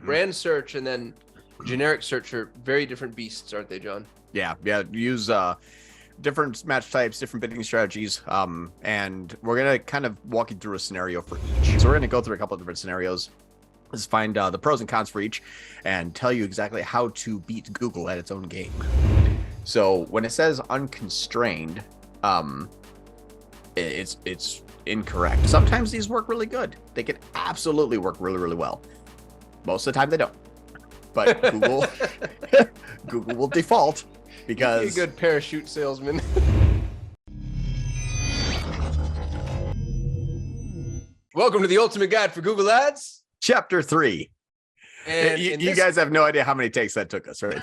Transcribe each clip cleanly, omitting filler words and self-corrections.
brand search and then generic search are very different beasts, aren't they, John? Yeah. Use different match types, different bidding strategies, and we're gonna kind of walk you through a scenario for each. So we're gonna go through a couple of different scenarios. Let's find the pros and cons for each and tell you exactly how to beat Google at its own game. So when it says unconstrained, it's incorrect. Sometimes these work really good. They can absolutely work really, really well. Most of the time they don't. But Google will default because You'd be a good parachute salesman. Welcome to the ultimate guide for Google Ads. Chapter 3. And you guys have no idea how many takes that took us, right?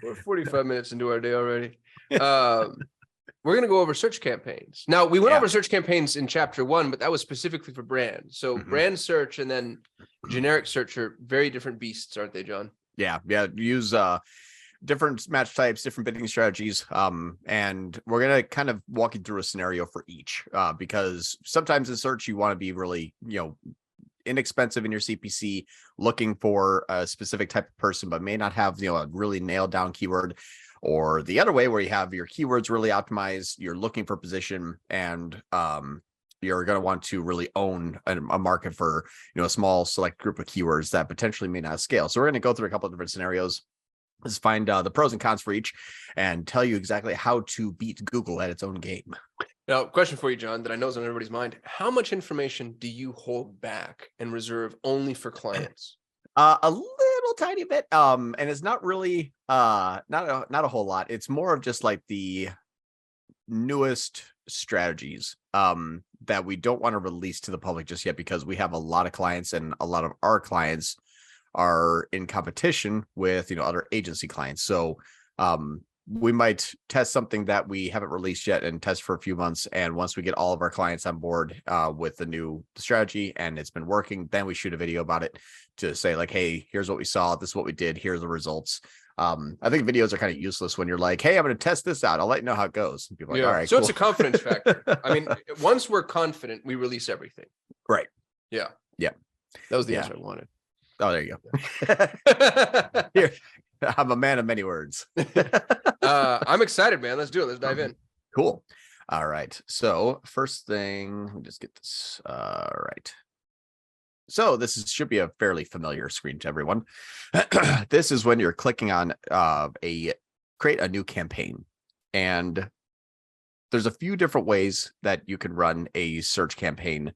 We're 45 minutes into our day already. We're going to go over search campaigns. Now, we went over search campaigns in chapter 1, but that was specifically for brand. So brand search and then generic search are very different beasts, aren't they, John? Yeah. Use different match types, different bidding strategies, and we're gonna kind of walk you through a scenario for each, because sometimes in search you want to be really, inexpensive in your CPC, looking for a specific type of person, but may not have a really nailed down keyword, or the other way where you have your keywords really optimized, you're looking for position, and you're going to want to really own a market for a small select group of keywords that potentially may not scale. So we're going to go through a couple of different scenarios. Let's find the pros and cons for each and tell you exactly how to beat Google at its own game. Now, question for you, John, that I know is on everybody's mind. How much information do you hold back and reserve only for clients? A little tiny bit. And it's not really not a whole lot. It's more of just like the newest strategies that we don't want to release to the public just yet, because we have a lot of clients, and a lot of our clients are in competition with other agency clients. So we might test something that we haven't released yet and test for a few months, and once we get all of our clients on board with the new strategy and it's been working, then we shoot a video about it to say like, hey, here's what we saw, this is what we did, here are the results. I think videos are kind of useless when you're like, hey, I'm going to test this out, I'll let you know how it goes. And people are like, all right, so cool. It's a confidence factor. I mean, once we're confident, we release everything. Right. Yeah. That was the answer I wanted. Oh, there you go. Here, I'm a man of many words. I'm excited, man. Let's do it. Let's dive in. Cool. All right. So first thing, let me just get this right. So this should be a fairly familiar screen to everyone. This is when you're clicking on create a new campaign. And there's a few different ways that you can run a search campaign.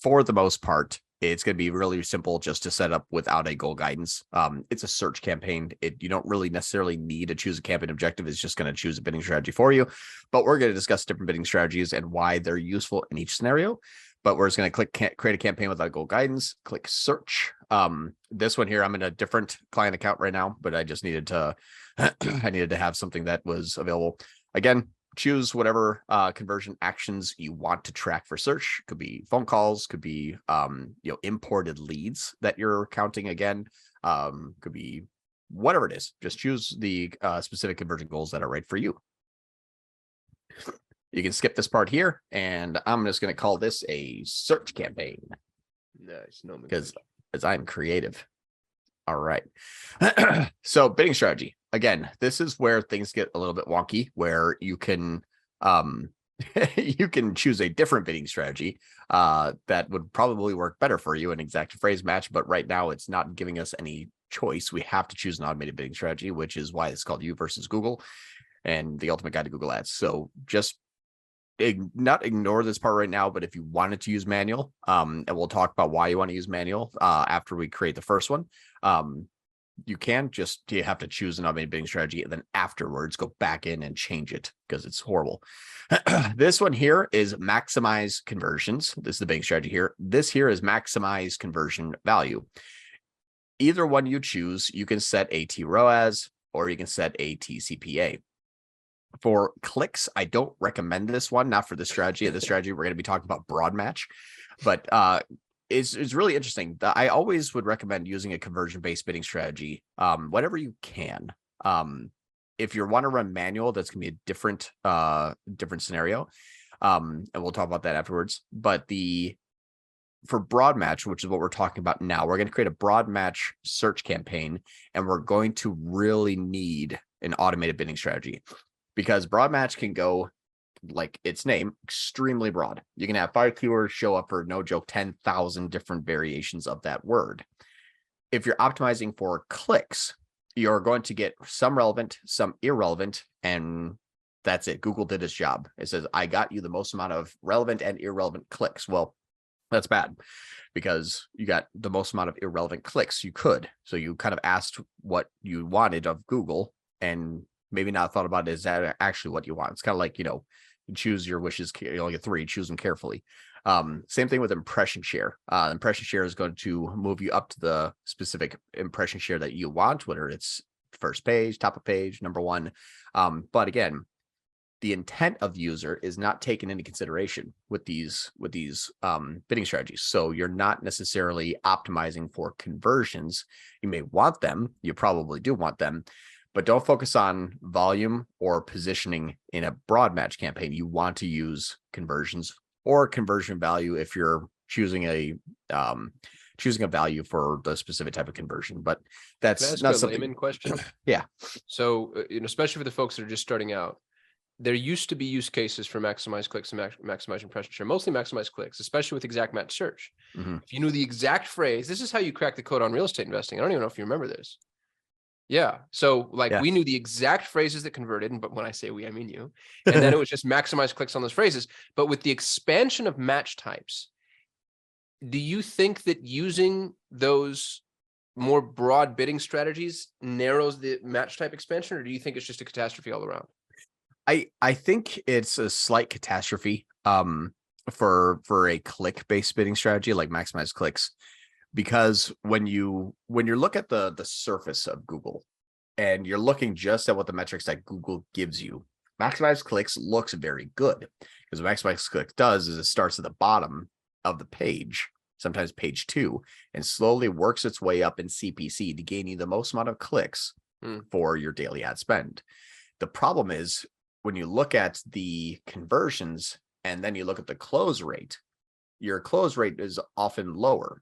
For the most part, it's going to be really simple just to set up without a goal guidance. It's a search campaign. You don't really necessarily need to choose a campaign objective. It's just going to choose a bidding strategy for you. But we're going to discuss different bidding strategies and why they're useful in each scenario. But we're just going to click create a campaign without goal guidance, click search. This one here, I'm in a different client account right now, but I just needed to, I needed to have something that was available. Again, choose whatever conversion actions you want to track for search. Could be phone calls, could be imported leads that you're counting again, could be whatever it is. Just choose the specific conversion goals that are right for you. You can skip this part here, and I'm just going to call this a search campaign. Nice, no, because I'm creative. All right. So bidding strategy. Again, this is where things get a little bit wonky, where you can you can choose a different bidding strategy that would probably work better for you, an exact phrase match. But right now it's not giving us any choice. We have to choose an automated bidding strategy, which is why it's called You versus Google and the ultimate guide to Google Ads. So just not ignore this part right now, but if you wanted to use manual, and we'll talk about why you want to use manual after we create the first one, you have to choose an automated bidding strategy and then afterwards go back in and change it because it's horrible. This one here is maximize conversions. This is the bidding strategy here. This here is maximize conversion value. Either one you choose, you can set a tROAS or you can set a tCPA. For clicks, I don't recommend this one, not for this strategy. This strategy, we're going to be talking about broad match, but it's really interesting. I always would recommend using a conversion-based bidding strategy whenever you can. If you want to run manual, that's going to be a different scenario, and we'll talk about that afterwards. But for broad match, which is what we're talking about now, we're going to create a broad match search campaign, and we're going to really need an automated bidding strategy, because broad match can go, like its name, extremely broad. You can have 5 keywords show up for, no joke, 10,000 different variations of that word. If you're optimizing for clicks, you're going to get some relevant, some irrelevant, and that's it. Google did its job. It says, I got you the most amount of relevant and irrelevant clicks. Well, that's bad, because you got the most amount of irrelevant clicks you could. So you kind of asked what you wanted of Google, and maybe not thought about, is that actually what you want? It's kind of like, you choose your wishes. You only get 3, choose them carefully. Same thing with impression share. Impression share is going to move you up to the specific impression share that you want, whether it's first page, top of page, number 1. But again, the intent of the user is not taken into consideration with these bidding strategies. So you're not necessarily optimizing for conversions. You may want them. You probably do want them, but don't focus on volume or positioning in a broad match campaign. You want to use conversions or conversion value if you're choosing a value for the specific type of conversion. But that's not something. Layman question. Yeah. So especially for the folks that are just starting out, there used to be use cases for maximize clicks and maximize impression share, mostly maximize clicks, especially with exact match search. If you knew the exact phrase, this is how you crack the code on real estate investing. I don't even know if you remember this. Yeah. So we knew the exact phrases that converted, but when I say we, I mean you. And then it was just maximize clicks on those phrases. But with the expansion of match types, do you think that using those more broad bidding strategies narrows the match type expansion, or do you think it's just a catastrophe all around? I think it's a slight catastrophe for a click-based bidding strategy like maximize clicks, because when you look at the surface of Google and you're looking just at what the metrics that Google gives you, maximize clicks looks very good, because what maximize click does is it starts at the bottom of the page, sometimes page 2, and slowly works its way up in CPC to gain you the most amount of clicks for your daily ad spend. The problem is, when you look at the conversions and then you look at the close rate, your close rate is often lower,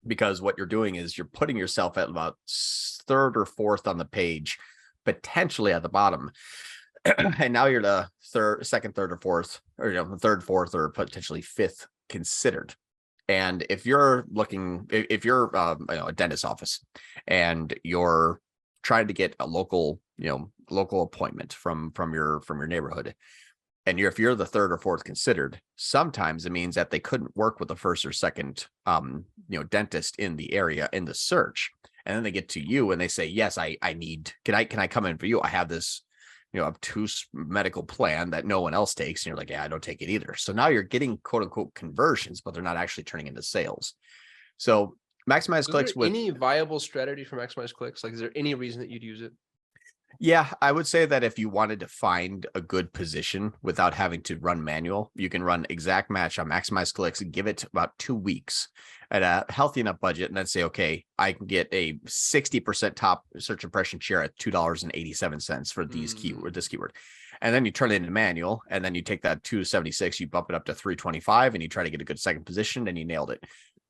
because what you're doing is you're putting yourself at about 3rd or 4th on the page, potentially at the bottom. And now you're the 2nd, 3rd, or 4th, or 3rd, 4th, or potentially 5th considered. And if you're a dentist office and you're trying to get a local appointment from your neighborhood, and if you're the 3rd or 4th considered, sometimes it means that they couldn't work with the 1st or 2nd dentist in the area in the search, and then they get to you and they say, yes, I need, can I come in for you? I have this obtuse medical plan that no one else takes. And you're like, yeah, I don't take it either. So now you're getting quote unquote conversions, but they're not actually turning into sales. So maximize clicks with any viable strategy for maximize clicks. Like, is there any reason that you'd use it? Yeah, I would say that if you wanted to find a good position without having to run manual, you can run exact match on maximize clicks and give it about 2 weeks at a healthy enough budget, and then say, okay, I can get a 60% top search impression share at $2.87 for this keyword. And then you turn it into manual, and then you take that 276, you bump it up to 325, and you try to get a good second position, and you nailed it.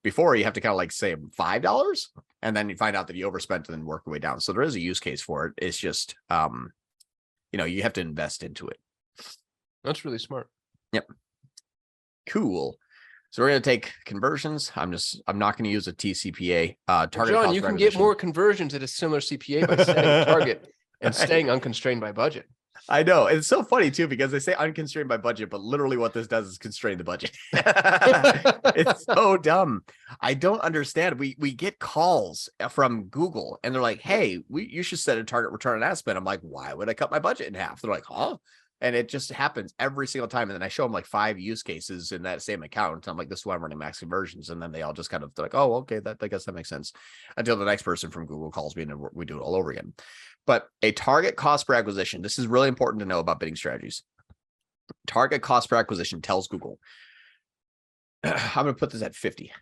Before, you have to kind of like say $5, and then you find out that you overspent and then work your way down. So there is a use case for it. It's just, you have to invest into it. That's really smart. Yep. Cool. So we're going to take conversions. I'm not going to use a tCPA. Target John, you can get more conversions at a similar CPA by setting a target and staying unconstrained by budget. I know. It's so funny too, because they say unconstrained by budget, but literally what this does is constrain the budget. It's so dumb. I don't understand. We get calls from Google and they're like, hey, you should set a target return on ad spend. I'm like, why would I cut my budget in half? They're like, huh? And it just happens every single time. And then I show them like 5 use cases in that same account. I'm like, this is why I'm running max conversions. And then they all just kind of, they're like, oh, okay, I guess that makes sense. Until the next person from Google calls me and we do it all over again. But a target cost per acquisition, this is really important to know about bidding strategies. Target cost per acquisition tells Google, I'm going to put this at 50.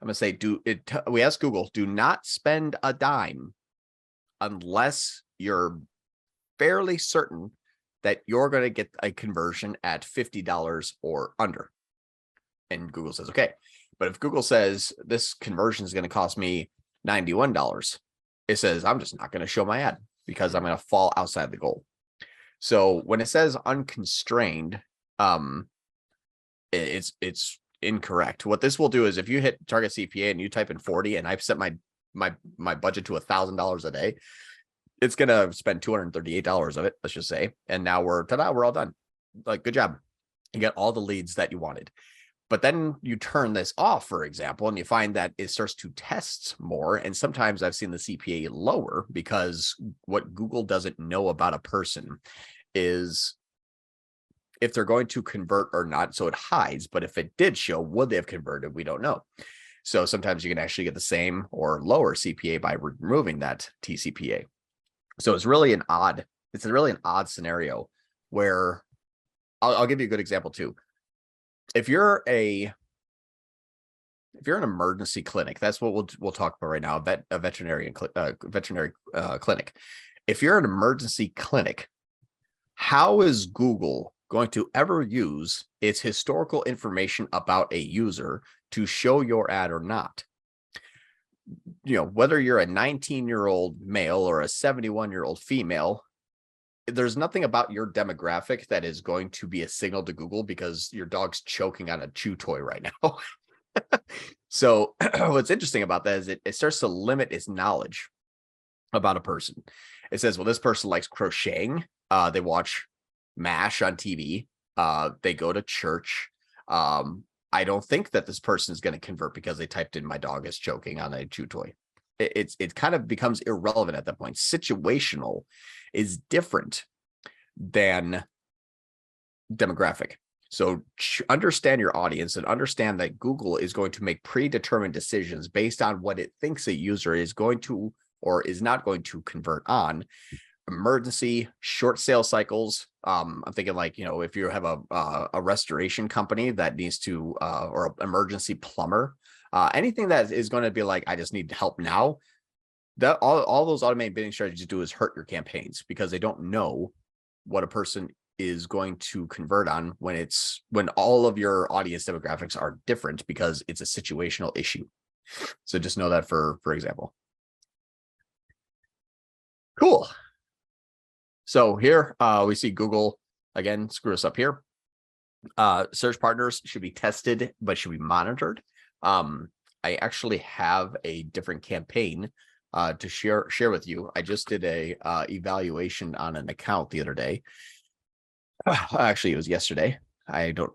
I'm going to say, we ask Google, do not spend a dime unless you're fairly certain that you're going to get a conversion at $50 or under. And Google says, okay. But if Google says this conversion is going to cost me $91, it says I'm just not going to show my ad because I'm going to fall outside the goal. So when it says unconstrained, it's incorrect. What this will do is if you hit target CPA and you type in 40 and I've set my budget to $1,000 a day, it's going to spend $238 of it, let's just say. And now we're all done. Like, good job. You get all the leads that you wanted. But then you turn this off, for example, and you find that it starts to test more. And sometimes I've seen the CPA lower because what Google doesn't know about a person is if they're going to convert or not. So it hides. But if it did show, would they have converted? We don't know. So sometimes you can actually get the same or lower CPA by removing that tCPA. So it's really an odd scenario where I'll give you a good example too. If you're an emergency clinic, that's what we'll talk about right now. A veterinary clinic. If you're an emergency clinic, how is Google going to ever use its historical information about a user to show your ad or not? You know, whether you're a 19-year-old male or a 71-year-old female, there's nothing about your demographic that is going to be a signal to Google because your dog's choking on a chew toy right now. So what's interesting about that is it starts to limit its knowledge about a person. It says, well, this person likes crocheting. They watch MASH on TV. They go to church. I don't think that this person is going to convert because they typed in my dog is choking on a chew toy. It kind of becomes irrelevant at that point. Situational is different than demographic. So understand your audience and understand that Google is going to make predetermined decisions based on what it thinks a user is going to or is not going to convert on. Emergency, short sales cycles. I'm thinking like, you know, if you have a restoration company that needs to, or an emergency plumber, anything that is going to be like, I just need help now. That all those automated bidding strategies do is hurt your campaigns because they don't know what a person is going to convert on when all of your audience demographics are different because it's a situational issue. So just know that for example. Cool. So here we see Google again screw us up here. Search partners should be tested, but should be monitored. I actually have a different campaign to share with you. I just did a evaluation on an account the other day. Actually, it was yesterday. I don't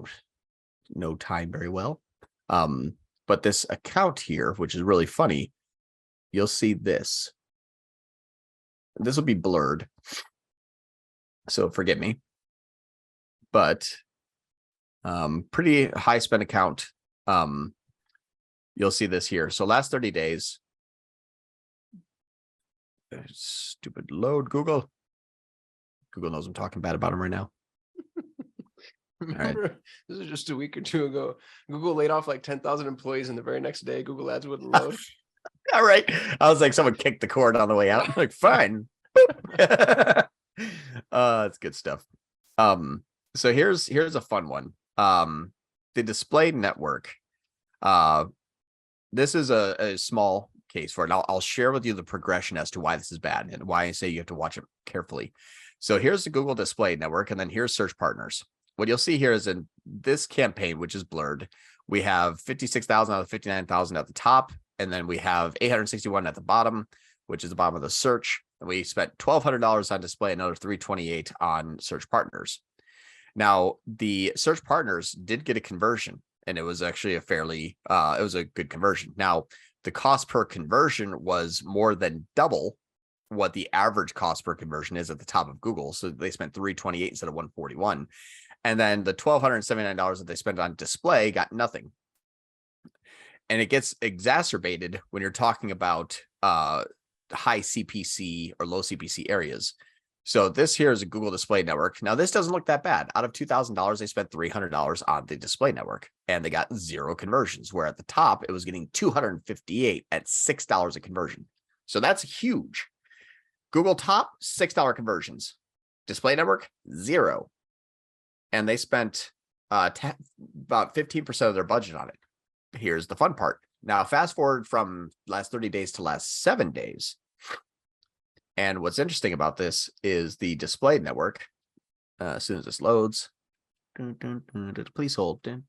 know time very well. But this account here, which is really funny, you'll see this. This will be blurred, so forgive me. But pretty high spend account. You'll see this here. So last 30 days. Stupid load, Google. Google knows I'm talking bad about them right now. Remember, right. This is just a week or two ago. Google laid off like 10,000 employees, and the very next day, Google Ads wouldn't load. All right. I was like, someone kicked the cord on the way out. I'm like, fine. It's good stuff. So here's a fun one. The display network. This is a small case for it. I'll share with you the progression as to why this is bad and why I say you have to watch it carefully. So here's the Google Display Network, and then here's Search Partners. What you'll see here is in this campaign, which is blurred, we have 56,000 out of 59,000 at the top, and then we have 861 at the bottom, which is the bottom of the search. And we spent $1,200 on display, another $328 on Search Partners. Now, the Search Partners did get a conversion, and it was actually it was a good conversion. Now, the cost per conversion was more than double what the average cost per conversion is at the top of Google. So they spent $328 instead of $141. And then the $1,279 that they spent on display got nothing. And it gets exacerbated when you're talking about high CPC or low CPC areas. So this here is a Google Display Network. Now, this doesn't look that bad. Out of $2,000, they spent $300 on the display network, and they got 0 conversions, where at the top, it was getting $258 at $6 a conversion. So that's huge. Google top, $6 conversions. Display network, 0. And they spent about 15% of their budget on it. here's the fun part. Now, fast forward from last 30 days to last 7 days. And what's interesting about this is the display network. As soon as this loads, please hold. Take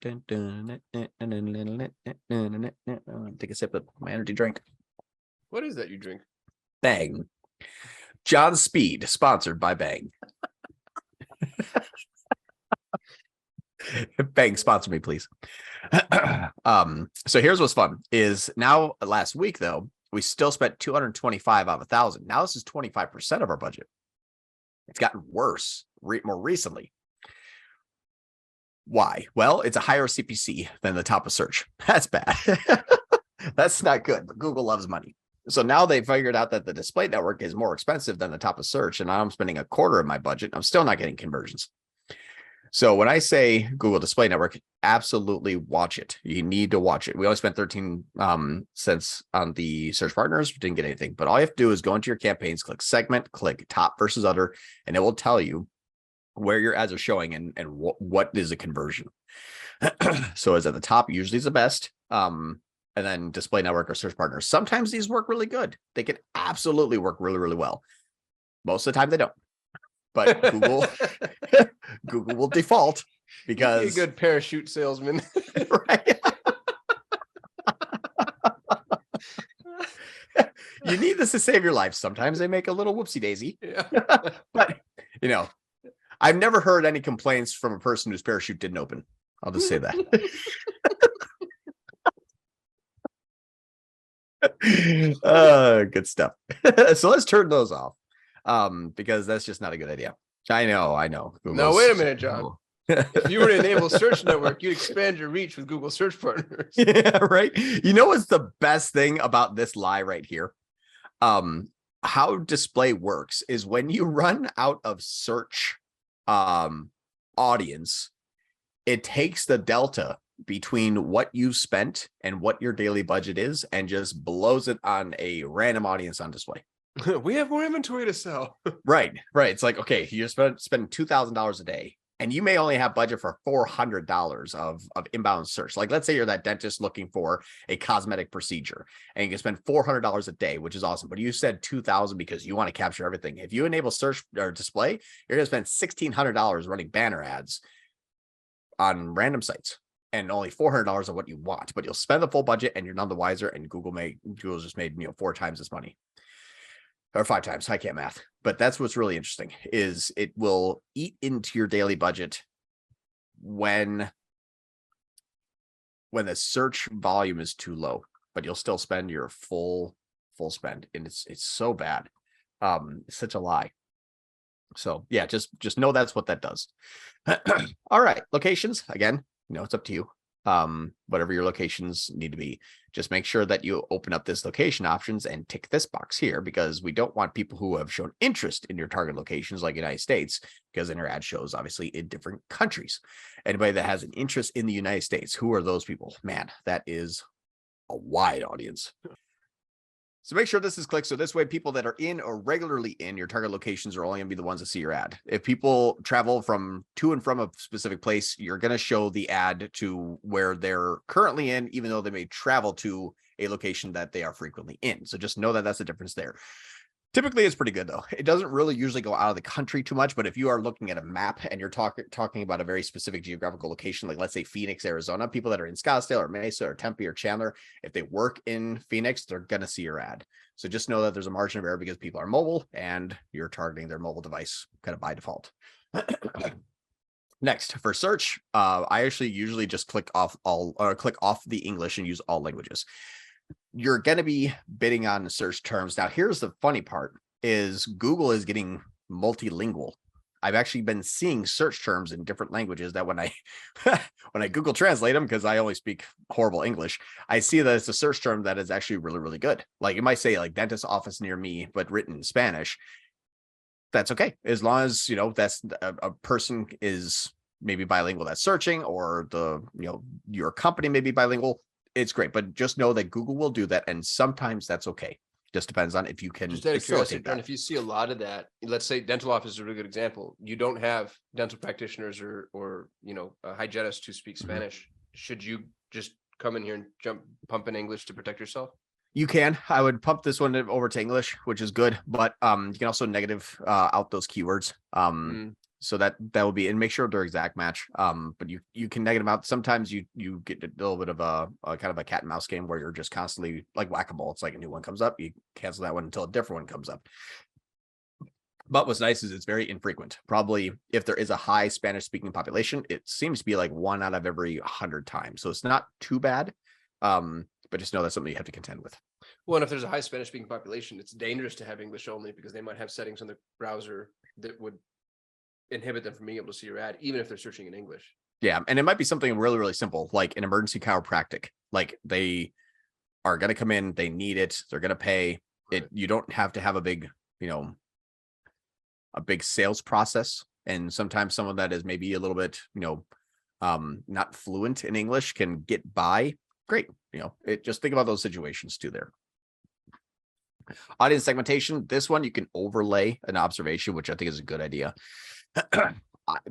a sip of my energy drink. What is that you drink? Bang. John Speed, sponsored by Bang. Bang, sponsor me, please. So here's what's fun is now last week, though, we still spent 225 out of 1,000. Now this is 25% of our budget. It's gotten worse more recently. Why? Well, it's a higher CPC than the top of search. That's bad. That's not good, but Google loves money. So now they figured out that the display network is more expensive than the top of search, and now I'm spending a quarter of my budget. I'm still not getting conversions. So when I say Google Display Network, absolutely watch it. You need to watch it. We only spent 13 cents on the search partners. Didn't get anything, but all you have to do is go into your campaigns, click segment, click top versus other, and it will tell you where your ads are showing and what is a conversion. So it's at the top, usually is the best. And then display network or search partners. Sometimes these work really good. They can absolutely work really, really well. Most of the time they don't. But Google will default because you'd be a good parachute salesman. Right. You need this to save your life. Sometimes they make a little whoopsie daisy. Yeah. But I've never heard any complaints from a person whose parachute didn't open. I'll just say that. Good stuff. So let's turn those off. Because that's just not a good idea. I know. No, wait a minute, John. If you were to enable search network, you'd expand your reach with Google search partners. Yeah, right. You know what's the best thing about this lie right here? How display works is when you run out of search audience, it takes the delta between what you spent and what your daily budget is and just blows it on a random audience on display. We have more inventory to sell. Right. It's like, okay, you spend $2,000 a day and you may only have budget for $400 of inbound search. Like, let's say you're that dentist looking for a cosmetic procedure and you can spend $400 a day, which is awesome. But you said 2,000 because you want to capture everything. If you enable search or display, you're going to spend $1,600 running banner ads on random sites and only $400 of what you want, but you'll spend the full budget and you're none the wiser. And Google's just made 4 times this money. Or 5 times. I can't math, but that's what's really interesting is it will eat into your daily budget when the search volume is too low, but you'll still spend your full spend. And it's so bad. It's such a lie. So yeah, just know that's what that does. All right. Locations again, it's up to you. Whatever your locations need to be, just make sure that you open up this location options and tick this box here, because we don't want people who have shown interest in your target locations like United States, because then your ad shows obviously in different countries. Anybody that has an interest in the United States, who are those people? Man, that is a wide audience. So make sure this is clicked. So this way, people that are in or regularly in your target locations are only going to be the ones that see your ad. If people travel to and from a specific place, you're going to show the ad to where they're currently in, even though they may travel to a location that they are frequently in. So just know that that's the difference there. Typically, it's pretty good, though. It doesn't really usually go out of the country too much, but if you are looking at a map and you're talking about a very specific geographical location, like let's say Phoenix, Arizona, people that are in Scottsdale or Mesa or Tempe or Chandler, if they work in Phoenix, they're going to see your ad. So just know that there's a margin of error because people are mobile and you're targeting their mobile device kind of by default. Next, for search, I actually usually just click off the English and use all languages. You're going to be bidding on search terms. Now, here's the funny part is Google is getting multilingual. I've actually been seeing search terms in different languages that when I Google translate them, because I only speak horrible English, I see that it's a search term that is actually really, really good. Like it might say like dentist office near me, but written in Spanish. That's okay. As long as, that's a person is maybe bilingual that's searching, or your company may be bilingual. It's great, but just know that Google will do that, and sometimes that's okay. Just depends on if you can. Just out of curiosity, John, if you see a lot of that, let's say dental office is a really good example. You don't have dental practitioners or hygienists who speak Spanish. Should you just come in here and pump in English to protect yourself? You can. I would pump this one over to English, which is good, but you can also negative out those keywords. So that will be, and make sure they're exact match. But you can negative out. Sometimes you get a little bit of a kind of a cat and mouse game where you're just constantly like whack-a-mole. It's like a new one comes up, you cancel that one until a different one comes up. But what's nice is it's very infrequent. Probably if there is a high Spanish speaking population, it seems to be like 1 out of every 100 times. So it's not too bad. But just know that's something you have to contend with. Well, and if there's a high Spanish speaking population, it's dangerous to have English only because they might have settings on the browser that would inhibit them from being able to see your ad, even if they're searching in English. Yeah. And it might be something really, really simple, like an emergency chiropractic. Like they are going to come in, they need it, they're going to pay it. You don't have to have a big, a big sales process. And sometimes someone that is maybe a little bit, not fluent in English can get by. Great. Just think about those situations too there. Audience segmentation. This one, you can overlay an observation, which I think is a good idea.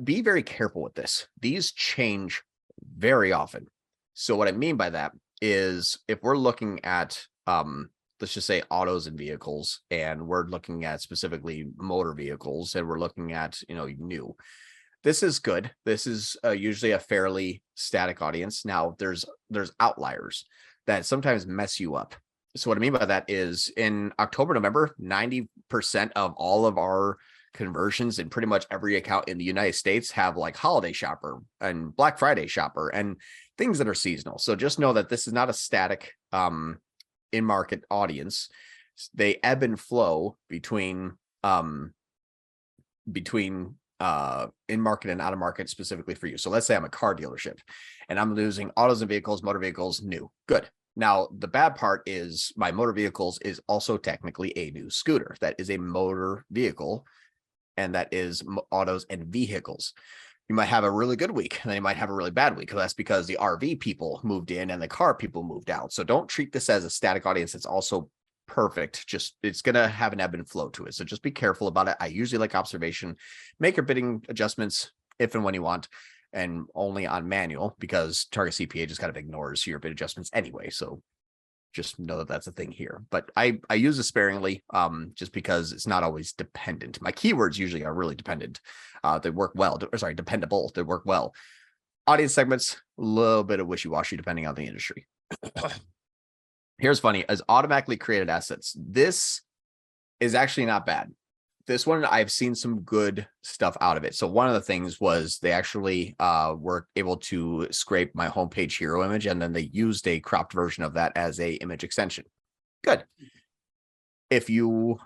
Be very careful with this. These change very often. So what I mean by that is if we're looking at, let's just say autos and vehicles, and we're looking at specifically motor vehicles, and we're looking at, new. This is good. This is usually a fairly static audience. Now there's outliers that sometimes mess you up. So what I mean by that is in October, November, 90% of all of our conversions in pretty much every account in the United States have like holiday shopper and Black Friday shopper and things that are seasonal. So just know that this is not a static in-market audience. They ebb and flow between in-market and out-of-market specifically for you. So let's say I'm a car dealership and I'm using autos and vehicles, motor vehicles, new. Good. Now, the bad part is my motor vehicles is also technically a new scooter. That is a motor vehicle, and that is autos and vehicles. You might have a really good week, and then you might have a really bad week. That's because the RV people moved in and the car people moved out. So don't treat this as a static audience. It's also perfect. Just it's going to have an ebb and flow to it. So just be careful about it. I usually like observation. Make your bidding adjustments if and when you want, and only on manual, because Target CPA just kind of ignores your bid adjustments anyway. So just know that that's a thing here. But I use it sparingly, just because it's not always dependent. My keywords usually are really dependent. They work well. Dependable. They work well. Audience segments, a little bit of wishy-washy depending on the industry. Here's funny, as automatically created assets. This is actually not bad. This one, I've seen some good stuff out of it. So one of the things was they actually were able to scrape my homepage hero image, and then they used a cropped version of that as a image extension. Good. If you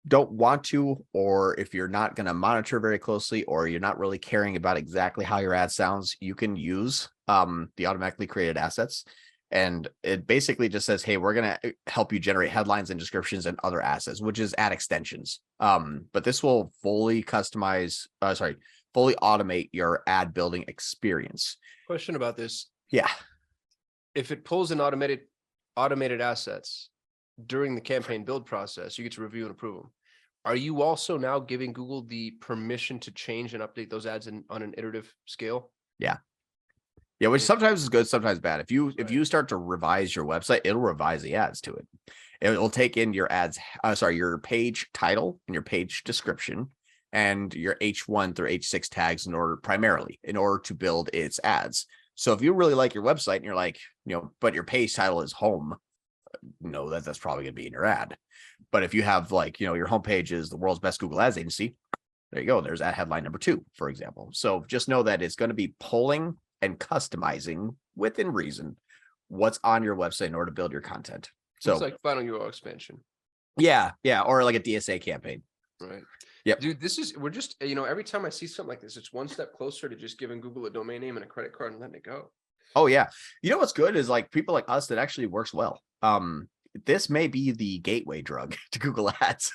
don't want to, or if you're not going to monitor very closely, or you're not really caring about exactly how your ad sounds, you can use the automatically created assets. And it basically just says, hey, we're going to help you generate headlines and descriptions and other assets, which is ad extensions. But this will fully fully automate your ad building experience. Question about this. Yeah. If it pulls in automated assets during the campaign build process, you get to review and approve them. Are you also now giving Google the permission to change and update those ads on an iterative scale? Yeah. Yeah, which sometimes is good, sometimes bad. If you start to revise your website, it'll revise the ads to it. It'll take in your ads, your page title and your page description and your H1 through H6 tags in order to build its ads. So if you really like your website and you're like, but your page title is home, that's probably going to be in your ad. But if you have your homepage is the world's best Google Ads agency, there you go. There's ad headline number 2, for example. So just know that it's going to be pulling and customizing within reason what's on your website in order to build your content. So it's like final URL expansion. Yeah. Or like a DSA campaign. Right. Yep. Dude, we're just, every time I see something like this, it's one step closer to just giving Google a domain name and a credit card and letting it go. Oh yeah. What's good is like people like us that actually works well. This may be the gateway drug to Google Ads.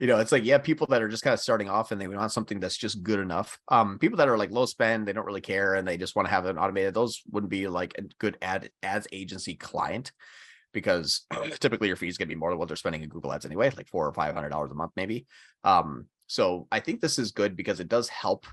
It's like, people that are just kind of starting off and they want something that's just good enough. People that are like low spend, they don't really care, and they just want to have it automated. Those wouldn't be like a good ads agency client, because typically your fee is going to be more than what they're spending in Google Ads anyway, like $400 or $500 a month, maybe. So I think this is good because it does help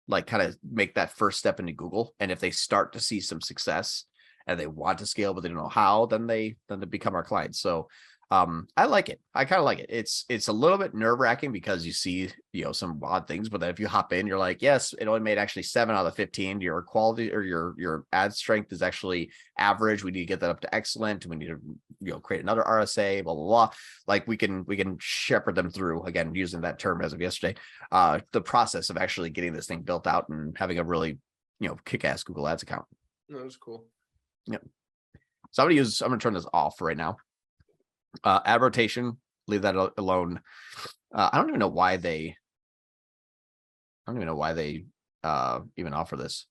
like kind of make that first step into Google. And if they start to see some success and they want to scale, but they don't know how, then they become our clients. So I like it. I kind of like it. It's a little bit nerve wracking because you see, some odd things, but then if you hop in, you're like, yes, it only made actually 7 out of 15. Your quality or your ad strength is actually average. We need to get that up to excellent. We need to, create another RSA, blah, blah, blah. Like we can shepherd them through, again, using that term as of yesterday, the process of actually getting this thing built out and having a really, kick-ass Google Ads account. That was cool. Yep. So I'm going to turn this off right now. Ad rotation, leave that alone. I don't even know why they even offer this.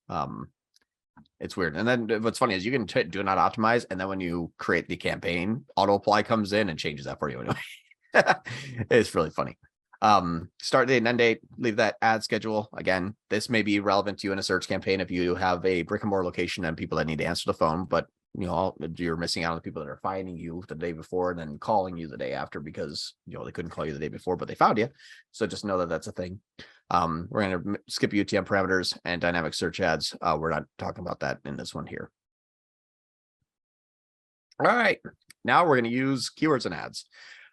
It's weird. And then what's funny is you can do not optimize, and then when you create the campaign, auto apply comes in and changes that for you anyway. It's really funny. Start date and end date, leave that ad schedule. Again, this may be relevant to you in a search campaign if you have a brick and mortar location and people that need to answer the phone, but you're missing out on the people that are finding you the day before and then calling you the day after because they couldn't call you the day before, but they found you. So just know that that's a thing. We're going to skip UTM parameters and dynamic search ads. We're not talking about that in this one here. All right, now we're going to use keywords and ads.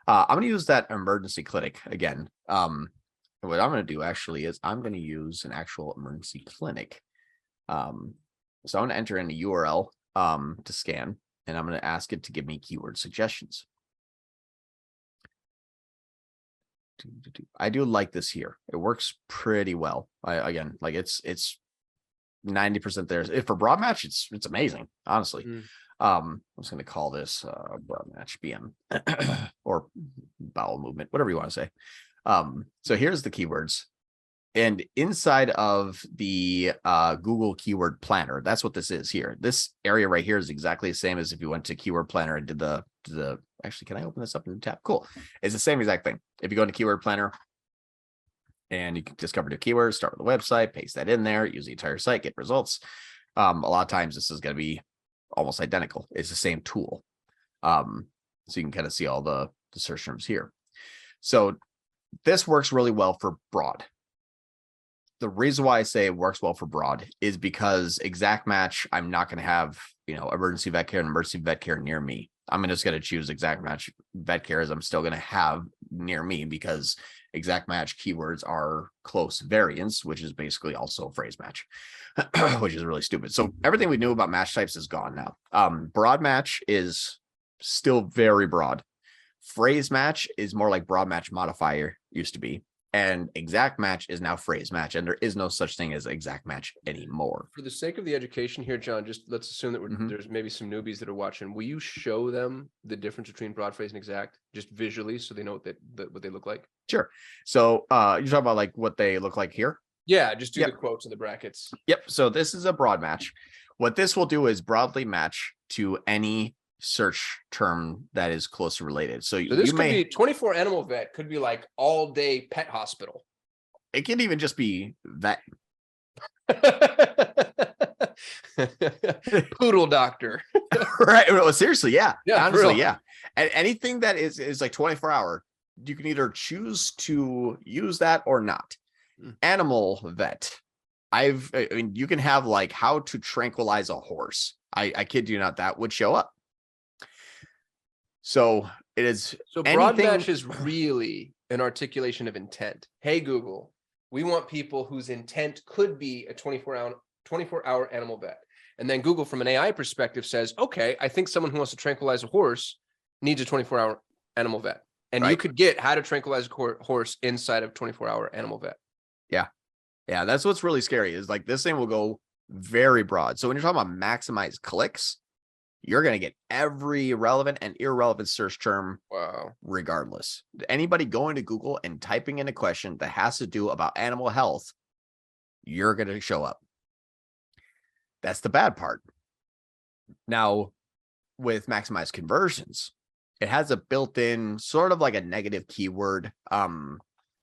I'm going to use that emergency clinic again. What I'm going to do actually is I'm going to use an actual emergency clinic. So I'm going to enter in a URL to scan, and I'm going to ask it to give me keyword suggestions. I do like this here. It works pretty well. Again, like it's 90% there. If for broad match, it's amazing, honestly. I'm just going to call this broad match BM or bowel movement, whatever you want to say. So here's the keywords. And inside of the Google Keyword Planner, that's what this is here. This area right here is exactly the same as if you went to Keyword Planner and did the actually, can I open this up in the tab? Cool. It's the same exact thing. If you go into Keyword Planner and you can discover new keywords, start with the website, paste that in there, use the entire site, get results. A lot of times this is going to be almost identical. It's the same tool. So you can kind of see all the search terms here. So this works really well for broad. The reason why I say it works well for broad is because exact match, I'm not going to have, emergency vet care and emergency vet care near me. I'm just going to choose exact match vet care as I'm still going to have near me because exact match keywords are close variants, which is basically also phrase match, which is really stupid. So everything we knew about match types is gone now. Broad match is still very broad. Phrase match is more like broad match modifier used to be. And exact match is now phrase match, and there is no such thing as exact match anymore. For the sake of the education here, John, just let's assume that there's maybe some newbies that are watching. Will you show them the difference between broad phrase and exact, just visually, so they know what they look like? Sure. So you're talking about like what they look like here? Yeah, just do the quotes and the brackets. Yep. So this is a broad match. What this will do is broadly match to any search term that is closely related. So this could be 24 animal vet, could be like all day pet hospital. It can even just be vet. Poodle doctor. Right. Well, seriously, yeah. Honestly, yeah. Yeah. And anything that is like 24-hour, you can either choose to use that or not. Animal vet. I mean, you can have like how to tranquilize a horse. I kid you not, that would show up. So it is. So broad match is really an articulation of intent. Hey, Google, we want people whose intent could be a 24-hour animal vet. And then Google, from an AI perspective, says, okay, I think someone who wants to tranquilize a horse needs a 24-hour animal vet. And you could get how to tranquilize a horse inside of 24-hour animal vet. Yeah. Yeah. That's what's really scary is like this thing will go very broad. So when you're talking about maximize clicks, you're going to get every relevant and irrelevant search term. Wow. Regardless. Anybody going to Google and typing in a question that has to do about animal health, you're going to show up. That's the bad part. Now, with maximize conversions, it has a built-in sort of like a negative keyword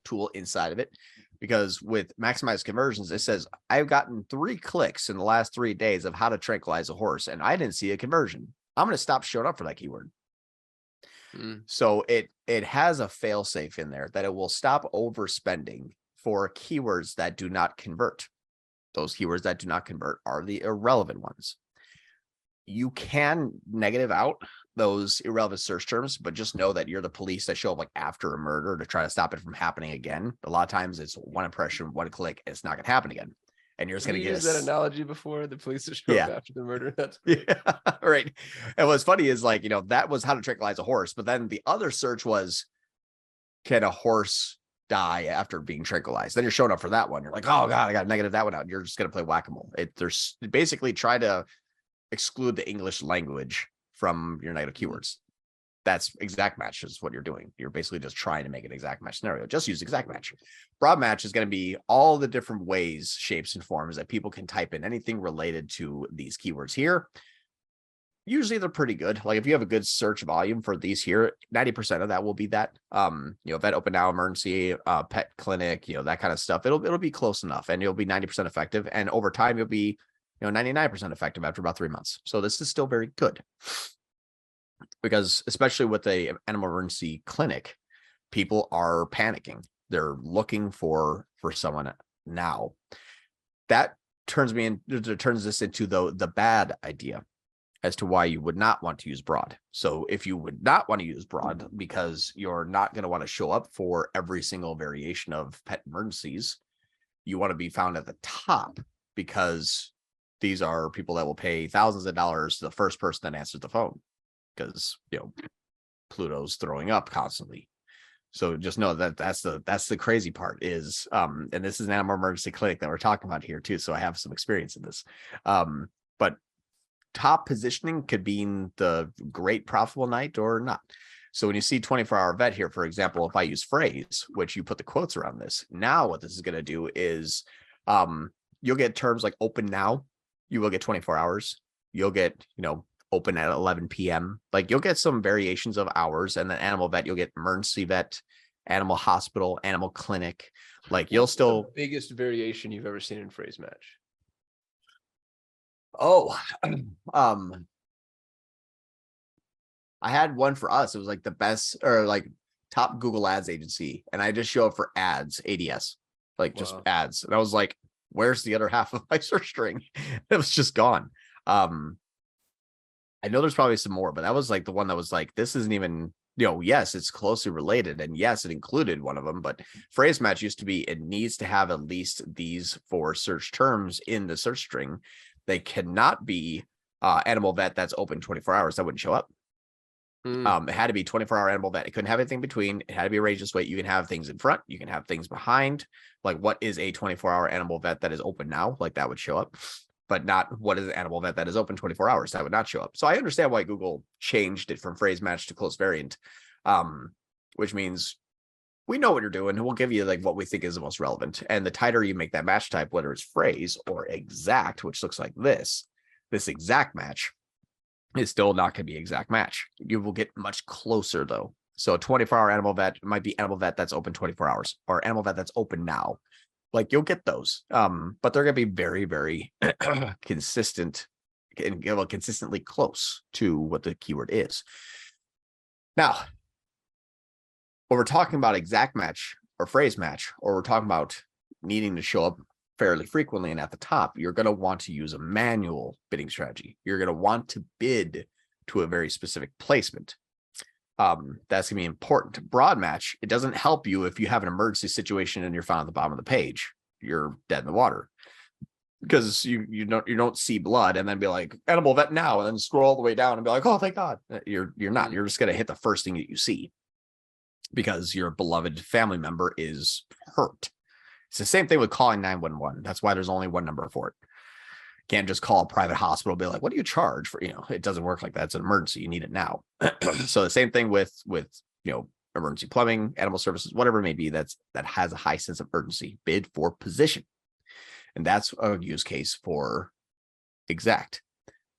tool inside of it. Because with maximize conversions, it says, I've gotten 3 clicks in the last 3 days of how to tranquilize a horse, and I didn't see a conversion. I'm going to stop showing up for that keyword. So it has a fail safe in there that it will stop overspending for keywords that do not convert. Those keywords that do not convert are the irrelevant ones. You can negative out those irrelevant search terms, but just know that you're the police that show up like after a murder to try to stop it from happening again. A lot of times it's one impression, one click, and it's not going to happen again. And you're just going to get used that analogy before. The police that show up after the murder. That's great. Yeah, right. And what's funny is like, that was how to tranquilize a horse. But then the other search was, can a horse die after being tranquilized? Then you're showing up for that one. You're like, oh God, I got to negative that one out. You're just going to play whack-a-mole. There's basically try to exclude the English language from your negative keywords. That's exact match is what you're doing. You're basically just trying to make an exact match scenario. Just use exact match. Broad match is going to be all the different ways, shapes, and forms that people can type in anything related to these keywords here. Usually they're pretty good. Like if you have a good search volume for these here, 90% of that will be that. Vet open now, emergency, pet clinic, that kind of stuff. It'll be close enough, and you'll be 90% effective. And over time, you'll be 99% effective after about 3 months. So this is still very good, because especially with the animal emergency clinic, people are panicking. They're looking for someone now. That turns this into the bad idea as to why you would not want to use broad. So if you would not want to use broad because you're not going to want to show up for every single variation of pet emergencies, you want to be found at the top, because these are people that will pay thousands of dollars to the first person that answers the phone, because Pluto's throwing up constantly. So just know that that's the crazy part is, and this is an animal emergency clinic that we're talking about here too. So I have some experience in this. But top positioning could mean the great profitable night or not. So when you see 24-hour vet here, for example, if I use phrase, which you put the quotes around this, now what this is going to do is you'll get terms like open now. You will get 24 hours. You'll get, open at 11 p.m. Like you'll get some variations of hours, and then animal vet, you'll get emergency vet, animal hospital, animal clinic. Like you'll still the biggest variation you've ever seen in phrase match. Oh, I had one for us. It was like the best or like top Google ads agency. And I just show up for ads, ADS, like just ads. And I was like, where's the other half of my search string? It was just gone. I know there's probably some more, but that was like the one that was like, this isn't even, yes, it's closely related. And yes, it included one of them, but phrase match used to be, it needs to have at least these 4 search terms in the search string. They cannot be animal vet that's open 24 hours. That wouldn't show up. It had to be 24-hour animal vet. It couldn't have anything between. It had to be arranged this way. You can have things in front. You can have things behind. Like what is a 24-hour animal vet that is open now? Like that would show up, but not what is an animal vet that is open 24 hours. That would not show up. So I understand why Google changed it from phrase match to close variant, which means we know what you're doing. And we'll give you like what we think is the most relevant. And the tighter you make that match type, whether it's phrase or exact, which looks like this exact match is still not going to be exact match. You will get much closer though. So a 24-hour animal vet might be animal vet that's open 24 hours or animal vet that's open now. Like you'll get those, but they're going to be very, very consistent and consistently close to what the keyword is. Now, when we're talking about exact match or phrase match, or we're talking about needing to show up fairly frequently and at the top, you're going to want to use a manual bidding strategy. You're going to want to bid to a very specific placement. That's going to be important. Broad match, it doesn't help you if you have an emergency situation and you're found at the bottom of the page. You're dead in the water because you don't see blood and then be like animal vet now and then scroll all the way down and be like, oh, thank God. You're not. You're just going to hit the first thing that you see because your beloved family member is hurt. It's the same thing with calling 911. That's why there's only one number for it. You can't just call a private hospital and be like, what do you charge for? It doesn't work like that. It's an emergency. You need it now. So the same thing with emergency plumbing, animal services, whatever it may be, that has a high sense of urgency. Bid for position. And that's a use case for exact.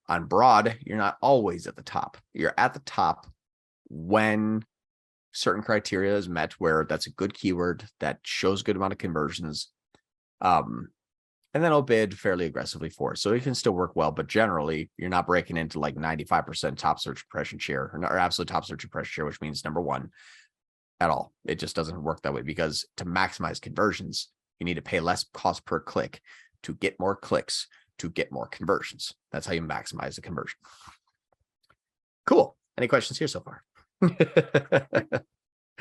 On broad, you're not always at the top. You're at the top when certain criteria is met, where that's a good keyword that shows good amount of conversions. And then I'll bid fairly aggressively for it. So it can still work well, but generally you're not breaking into like 95% top search impression share or absolute top search impression share, which means number one at all. It just doesn't work that way because to maximize conversions, you need to pay less cost per click to get more clicks, to get more conversions. That's how you maximize the conversion. Cool. Any questions here so far?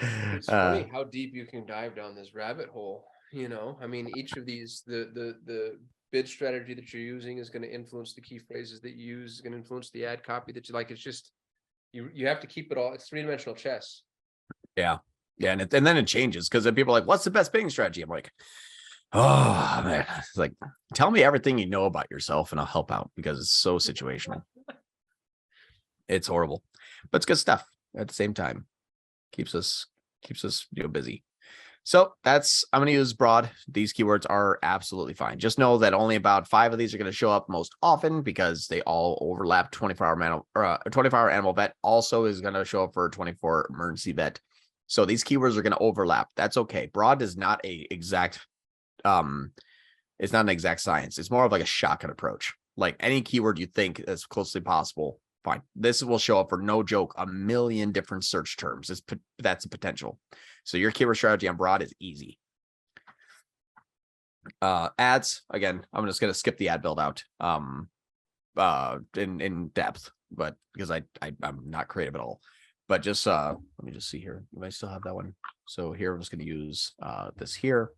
It's funny how deep you can dive down this rabbit hole. I mean, each of these, the bid strategy that you're using is going to influence the key phrases that you use, is going to influence the ad copy that you like. It's just, you have to keep it all. It's three-dimensional chess. Yeah. And then it changes, because then people are like, what's the best bidding strategy? I'm like, oh man, it's like, tell me everything you know about yourself and I'll help out, because it's so situational. It's horrible, but it's good stuff at the same time. Keeps us busy. So I'm going to use broad. These keywords are absolutely fine. Just know that only about 5 of these are going to show up most often, because they all overlap. 24-hour animal vet also is going to show up for a 24 emergency vet. So these keywords are going to overlap. That's okay. Broad is not it's not an exact science. It's more of like a shotgun approach. Like any keyword you think as closely possible, fine. This will show up for, no joke, a million different search terms. That's a potential. So your keyword strategy on broad is easy. Ads, again, I'm just going to skip the ad build out in depth, but because I'm not creative at all. But just let me just see here. I still have that one. So here I'm just going to use this here.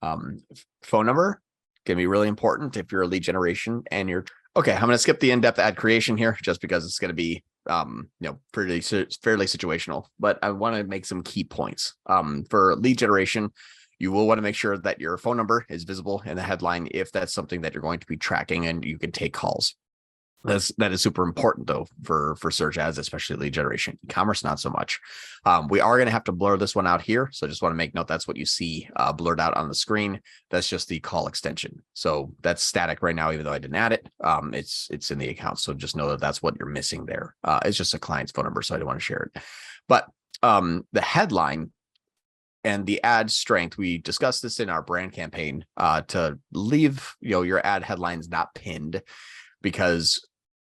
Phone number can be really important if you're a lead generation and you're okay. I'm going to skip the in-depth ad creation here, just because it's going to be fairly situational, but I want to make some key points. For lead generation, you will want to make sure that your phone number is visible in the headline if that's something that you're going to be tracking and you can take calls. That is super important though for search ads, especially lead generation. E-commerce, not so much. We are going to have to blur this one out here. So I just want to make note that's what you see blurred out on the screen. That's just the call extension. So that's static right now, even though I didn't add it. It's in the account. So just know that that's what you're missing there. It's just a client's phone number, so I don't want to share it. But the headline and the ad strength, we discussed this in our brand campaign to leave your ad headlines not pinned, because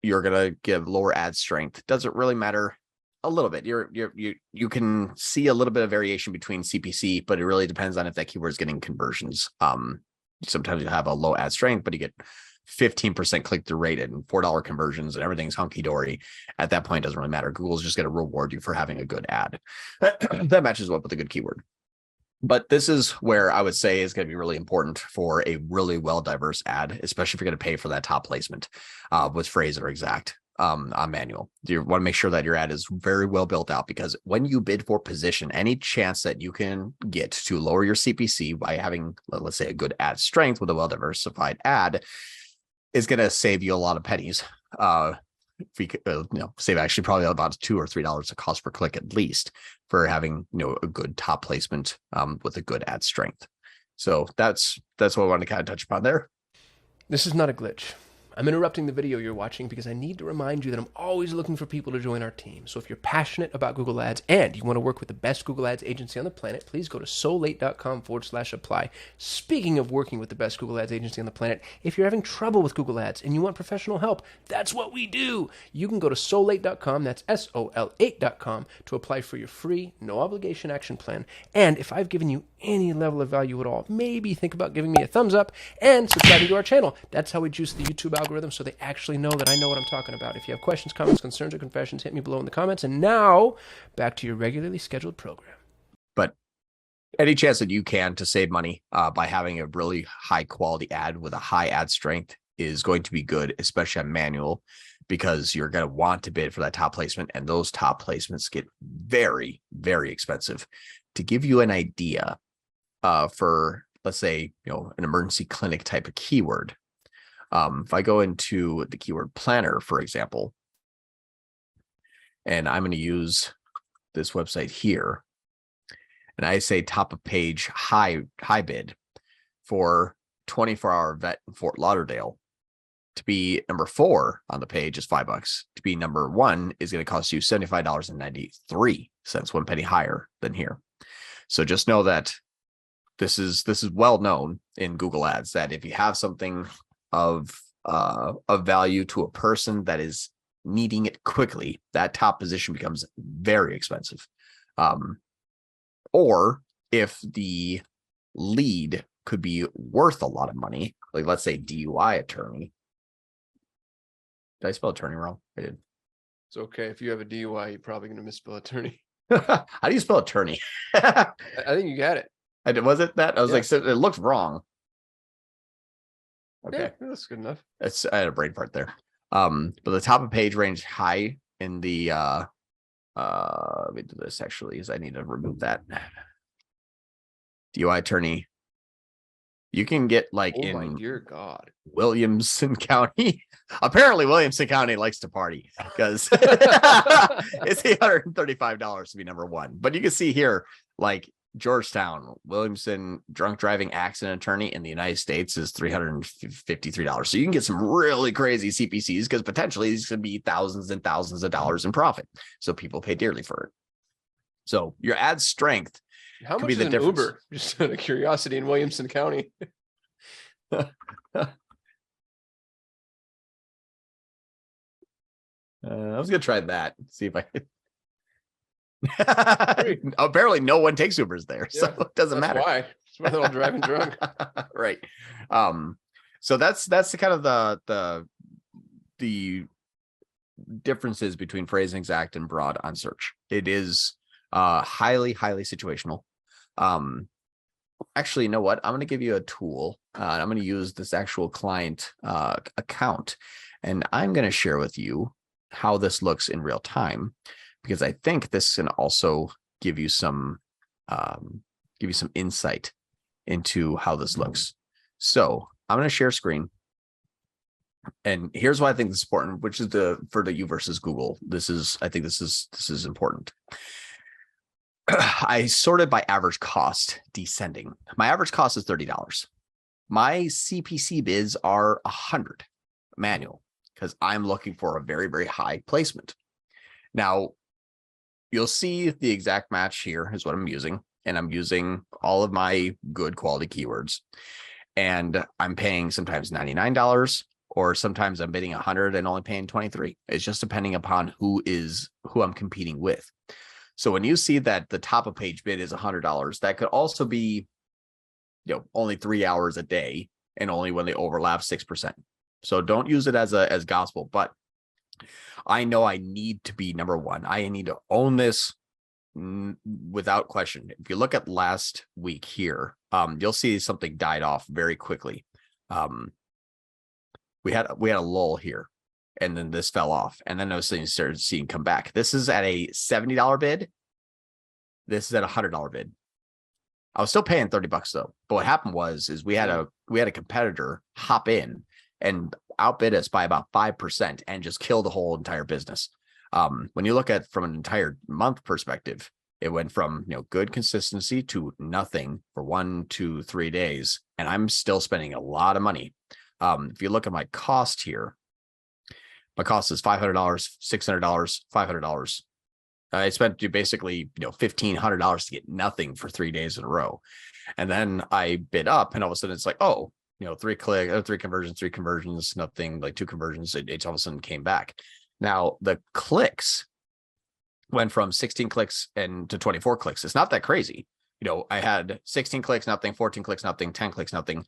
you're going to give lower ad strength. Doesn't really matter a little bit. You can see a little bit of variation between CPC, but it really depends on if that keyword is getting conversions. Sometimes you have a low ad strength, but you get 15% click-through rate and $4 conversions and everything's hunky-dory. At that point, it doesn't really matter. Google's just going to reward you for having a good ad. That matches up with a good keyword. But this is where I would say is going to be really important for a really well-diverse ad, especially if you're going to pay for that top placement with phrase or exact on manual. You want to make sure that your ad is very well built out, because when you bid for position, any chance that you can get to lower your CPC by having, let's say, a good ad strength with a well-diversified ad is going to save you a lot of pennies. If we could, save actually probably about $2 or $3 a cost per click at least for having a good top placement with a good ad strength. So that's what I want to kind of touch upon there. This is not a glitch. I'm interrupting the video you're watching because I need to remind you that I'm always looking for people to join our team. So if you're passionate about Google Ads and you want to work with the best Google Ads agency on the planet, please go to solate.com/apply. Speaking of working with the best Google Ads agency on the planet, if you're having trouble with Google Ads and you want professional help, that's what we do. You can go to solate.com, that's SOL8.com, to apply for your free, no obligation action plan. And if I've given you any level of value at all, maybe think about giving me a thumbs up and subscribing to our channel. That's how we juice the YouTube algorithm, so they actually know that I know what I'm talking about. If you have questions, comments, concerns, or confessions, hit me below in the comments. And now, back to your regularly scheduled program. But any chance that you can to save money by having a really high quality ad with a high ad strength is going to be good, especially on manual, because you're going to want to bid for that top placement, and those top placements get very, very expensive. To give you an idea, for, let's say, an emergency clinic type of keyword, if I go into the keyword planner, for example, and I'm going to use this website here, and I say top of page high bid for 24-hour vet in Fort Lauderdale, to be number 4 on the page is $5. To be number 1 is going to cost you $75.93, 1 penny higher than here. So just know that this is well known in Google Ads that if you have something of value to a person that is needing it quickly, that top position becomes very expensive. Or if the lead could be worth a lot of money, like let's say DUI attorney. Did I spell attorney wrong? I did. It's okay. If you have a DUI, you're probably going to misspell attorney. How do you spell attorney? I think you got it. I did. Was it that? I was Yeah. like, so it looks wrung. Okay, Yeah, that's good enough. I had a brain part there. But the top of page range high in the let me do this actually, is I need to remove that. DUI attorney. You can get like Oh my in dear God. Williamson County. Apparently, Williamson County likes to party because it's $835 to be number one. But you can see here, like Georgetown, Williamson drunk driving accident attorney in the United States is $353. So you can get some really crazy CPCs because potentially these could be thousands and thousands of dollars in profit. So people pay dearly for it. So your ad strength. How much be is the an difference. Uber? Just out of curiosity in Williamson County. I was gonna try that. See if I. Apparently, no one takes Ubers there, so Yeah, it doesn't matter. Why? That's why they're all driving drunk. Right. So that's the kind of the differences between phrase exact and broad on search. It is highly situational. Actually, you know what? I'm going to give you a tool. I'm going to use this actual client account, and I'm going to share with you how this looks in real time, because I think this can also give you some insight into how this looks. So I'm going to share screen. And here's why I think this is important, which is for the you versus Google. I think this is important. I sorted by average cost descending. My average cost is $30. My CPC bids are $100 manual because I'm looking for a very, very high placement. Now, you'll see the exact match here is what I'm using, and I'm using all of my good quality keywords. And I'm paying sometimes $99, or sometimes I'm bidding $100 and only paying $23. It's just depending upon who I'm competing with. So when you see that the top of page bid is $100, that could also be, only 3 hours a day, and only when they overlap 6%. So don't use it as gospel, but I know I need to be number one. I need to own this without question. If you look at last week here, you'll see something died off very quickly. We had a lull here, and then this fell off, and then those things started seeing come back. This is at a $70 bid. This is at a $100 bid. I was still paying $30 though. But what happened is we had a competitor hop in and outbid us by about 5% and just kill the whole entire business. When you look at from an entire month perspective, it went from good consistency to nothing for 1, 2, 3 days, and I'm still spending a lot of money. If you look at my cost here, my cost is $500, $600, $500. I spent basically $1,500 to get nothing for 3 days in a row, and then I bid up, and all of a sudden it's like, oh, 3 conversions, nothing, like 2 conversions. It all of a sudden came back. Now the clicks went from 16 clicks to 24 clicks. It's not that crazy. I had 16 clicks, nothing, 14 clicks, nothing, 10 clicks, nothing,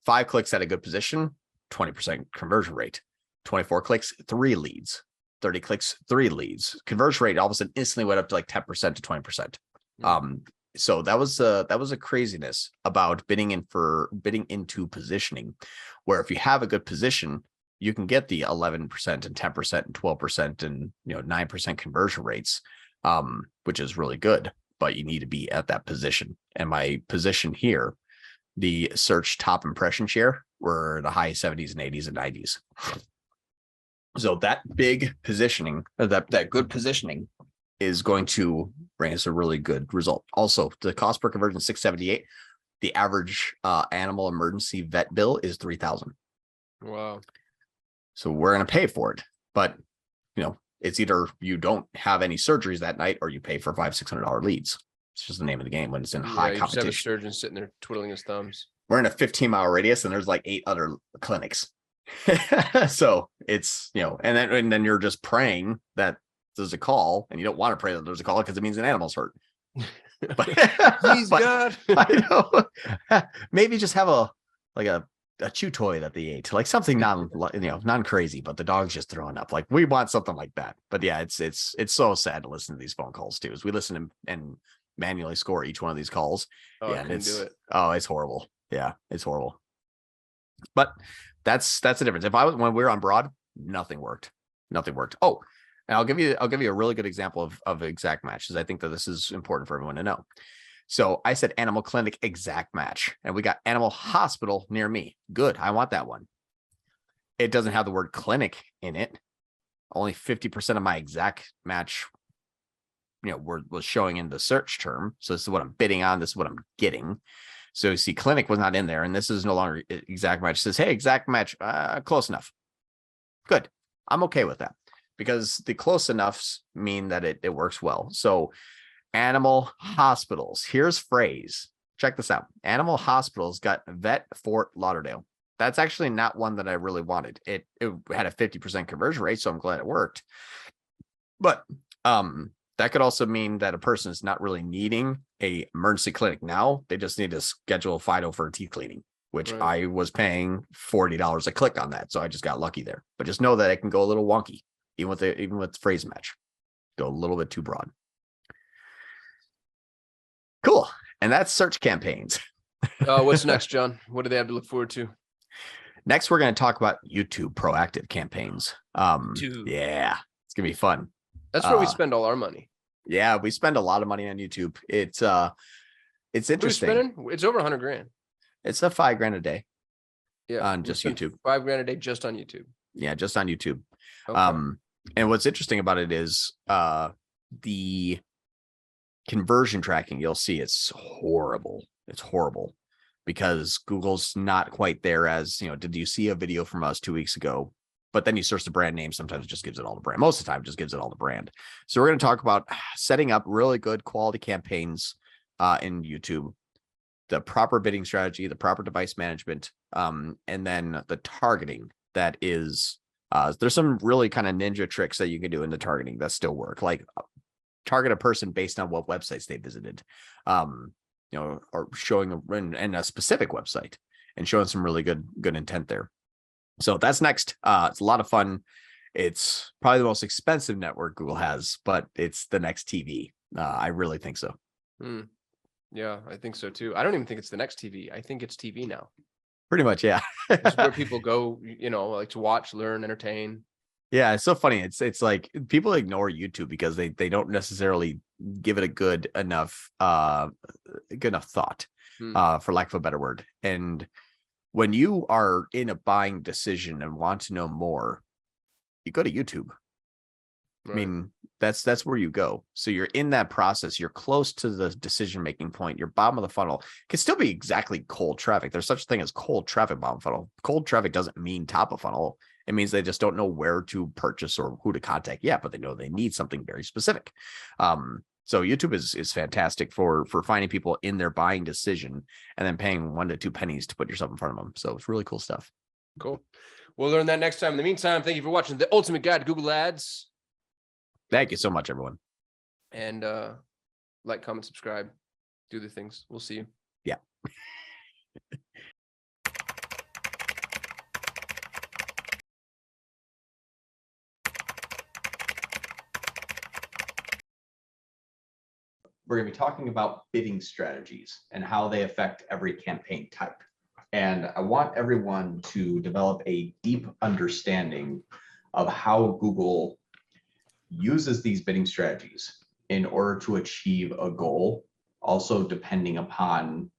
5 clicks at a good position, 20% conversion rate, 24 clicks, 3 leads, 30 clicks, 3 leads. Conversion rate all of a sudden instantly went up to like 10% to 20%. So that was a craziness about bidding into positioning, where if you have a good position, you can get the 11% and 10% and 12% and 9% conversion rates, which is really good. But you need to be at that position. And my position here, the search top impression share, were the high 70s and 80s and 90s. So that big positioning, that good positioning, is going to bring us a really good result. Also, the cost per conversion is $678. The average animal emergency vet bill is $3,000. Wow. So we're going to pay for it, but it's either you don't have any surgeries that night, or you pay for $500-$600 leads. It's just the name of the game when it's in high competition. You just have a surgeon sitting there twiddling his thumbs. We're in a 15-mile radius, and there's like 8 other clinics. So it's and then you're just praying that there's a call, and you don't want to pray that there's a call because it means an animal's hurt. But, Please, God. I know. Maybe just have a a chew toy that they ate, like something non crazy, but the dog's just throwing up. Like we want something like that. But yeah, it's so sad to listen to these phone calls too. As we listen and manually score each one of these calls. Oh, Yeah, I couldn't do it. it's horrible. Yeah, it's horrible. But that's the difference. If I was when we were on Broad, nothing worked. Nothing worked. Oh, and I'll give you a really good example of exact matches. I think that this is important for everyone to know. So I said animal clinic exact match, and we got animal hospital near me. Good. I want that one. It doesn't have the word clinic in it. Only 50% of my exact match, was showing in the search term. So this is what I'm bidding on. This is what I'm getting. So you see clinic was not in there, and this is no longer exact match. It says, hey, exact match, close enough. Good. I'm okay with that because the close enoughs mean that it works well. So animal hospitals, here's phrase. Check this out. Animal hospitals got vet Fort Lauderdale. That's actually not one that I really wanted. It had a 50% conversion rate, so I'm glad it worked. But that could also mean that a person is not really needing a emergency clinic now. They just need to schedule a FIDO for a teeth cleaning, which I was paying $40 a click on that. So I just got lucky there. But just know that it can go a little wonky, even with the phrase match. Go a little bit too broad. Cool. And that's search campaigns. What's next, John? What do they have to look forward to? Next, we're going to talk about YouTube proactive campaigns. Yeah, it's gonna be fun. That's where we spend all our money. Yeah, we spend a lot of money on YouTube. It's interesting. It's over 100 grand. It's a $5,000 a day. Yeah, on just YouTube. $5,000 a day just on YouTube. Yeah, just on YouTube. Okay. And what's interesting about it is the conversion tracking. You'll see it's horrible. It's horrible because Google's not quite there as, did you see a video from us 2 weeks ago? But then you search the brand name. Sometimes it just gives it all the brand. Most of the time, it just gives it all the brand. So we're going to talk about setting up really good quality campaigns in YouTube, the proper bidding strategy, the proper device management, and then the targeting. That is, there's some really kind of ninja tricks that you can do in the targeting that still work. Like target a person based on what websites they visited, or showing a specific website and showing some really good intent there. So that's next. It's a lot of fun. It's probably the most expensive network Google has, but it's the next TV. I really think so. Yeah, I think so too. I don't even think it's the next TV. I think it's TV now. Pretty much, yeah. It's where people go, like to watch, learn, entertain. Yeah, it's so funny. It's like people ignore YouTube because they don't necessarily give it a good enough thought, for lack of a better word. And when you are in a buying decision and want to know more, you go to YouTube. Right. I mean, that's where you go. So you're in that process. You're close to the decision-making point. Your bottom of the funnel can still be exactly cold traffic. There's such a thing as cold traffic bottom funnel. Cold traffic doesn't mean top of funnel. It means they just don't know where to purchase or who to contact yet, but they know they need something very specific. So YouTube is fantastic for finding people in their buying decision and then paying 1 to 2 pennies to put yourself in front of them. So it's really cool stuff. Cool. We'll learn that next time. In the meantime, thank you for watching the Ultimate Guide to Google Ads. Thank you so much, everyone. And like, comment, subscribe, do the things. We'll see you. Yeah. We're going to be talking about bidding strategies and how they affect every campaign type. And I want everyone to develop a deep understanding of how Google uses these bidding strategies in order to achieve a goal, also depending upon